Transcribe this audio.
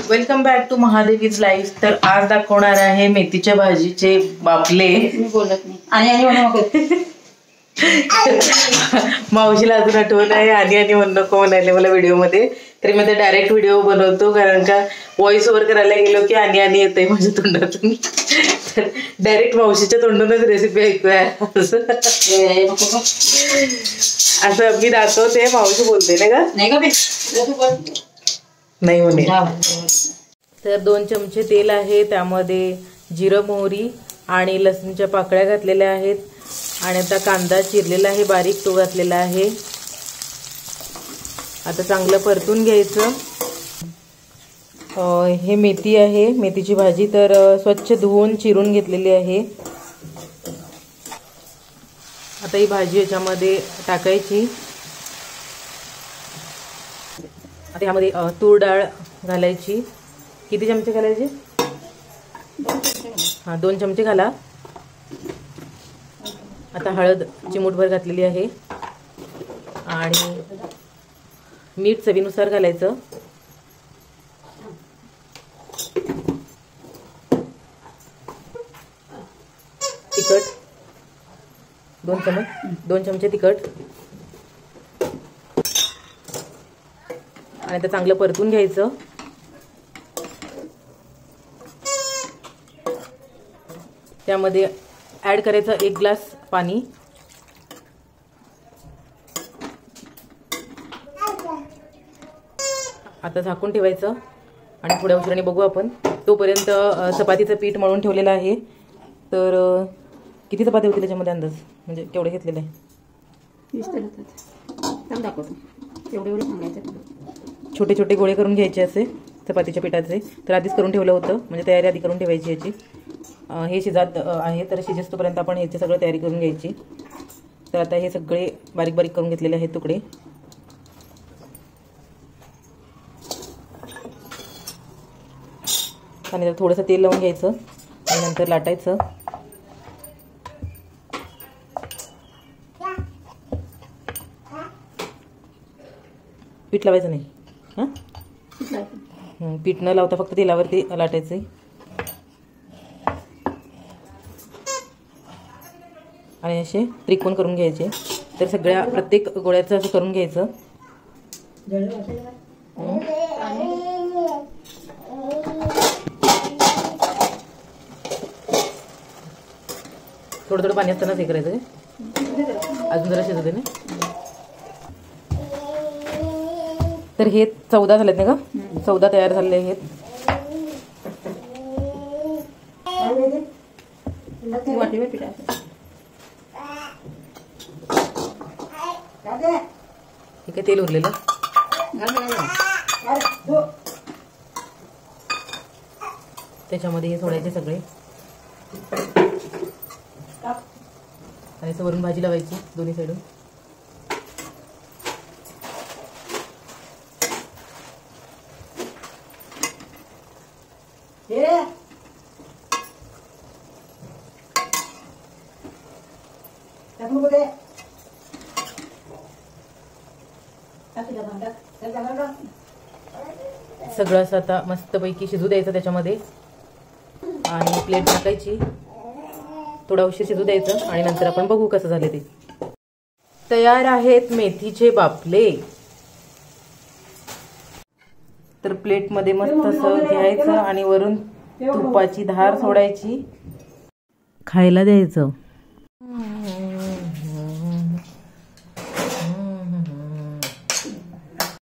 Welcome back to Mahadevi's life. तर आज दाखवणार आहे मेथीच्या भाजीचे बापले। मी बोलत नाही आणि मावशीला अजून आठवण आहे आणि म्हणू नको म्हणाले मला व्हिडिओ मध्ये, तरी मी डायरेक्ट व्हिडिओ बनवतो कारण का व्हॉइस ओव्हर करायला गेलो की आणि येते माझ्या तोंडातून। तर डायरेक्ट मावशीच्या तोंडूनच रेसिपी ऐकूया असं मी दाखवते, मावशी बोलते नाही का? नाही म्हणे। तर 2 चमचे तेल आहे, त्यामध्ये जिरं मोहरी आणि लसूणच्या पाकळ्या घातलेल्या आहेत आणि आता कांदा चिरलेला आहे बारीक तो घातलेला आहे। आता चांगलं परतून घ्यायचं। हे मेथी आहे, मेथीची भाजी तर स्वच्छ धुवून चिरून घेतलेली आहे। आता ही भाजी याच्यामध्ये टाकायची। आता यामध्ये तूर डाळ घालायची। किती चमचे घालायचे? 2 चमचे घाला। आता हळद चिमूटभर घातलेली आहे आणि मीठ चवीनुसार घालायचं। तिखट 2 चमचे तिखट आणि ते चांगलं परतून घ्यायचं। त्यामध्ये ऍड करायचं 1 ग्लास पाणी। आता झाकून ठेवायचं आणि थोड्या उशिराने बघू आपण। तोपर्यंत चपातीचं पीठ मळून ठेवलेलं आहे। तर किती चपाती होती त्याच्यामध्ये अंदाज, म्हणजे केवढे घेतलेले आहे? 20 तर होतात। दाखवतो एवढे सांगायचं। छोटे छोटे गोळे करून घ्यायचे असे चपातीच्या पिठाचे। तर आधीच करून ठेवलं होतं, म्हणजे तयारी आधी करून ठेवायची याची। हे शिजत आहे तर शिजेस्तोपर्यंत आपण ह्याची सगळं तयारी करून घ्यायची। तर आता हे सगळे बारीक बारीक करून घेतलेले आहेत तुकडे। आणि थोडंसं तेल लावून घ्यायचं आणि नंतर लाटायचं। पीठ लावायचं नाही, हां पीठ न लावता फक्त तेलावरती लाटायचं। आणि असे त्रिकोण करून घ्यायचे। तर सगळ्या प्रत्येक गोळ्याचं असं करून घ्यायचं। थोडं थोडं पाणी असतानाच हे करायचं, अजून जरा शिजू दे ना। तर हे 14 झालेत ना का? 14 तयार झालेले आहेत। ठीक आहे, तेल उरलेलं त्याच्यामध्ये हे सोडायचे सगळे आणि वरून भाजी लावायची दोन्ही साईडून। सगळं असं आता मस्तपैकी शिजू द्यायचं त्याच्यामध्ये आणि प्लेट टाकायची। थोडा उशीर शिजू द्यायचं आणि नंतर आपण बघू कसं झाले ते। तयार आहेत मेथीचे बापले। तर प्लेट मध्ये मस्त असं घ्यायचं आणि वरून तुपाची धार सोडायची, खायला द्यायचं।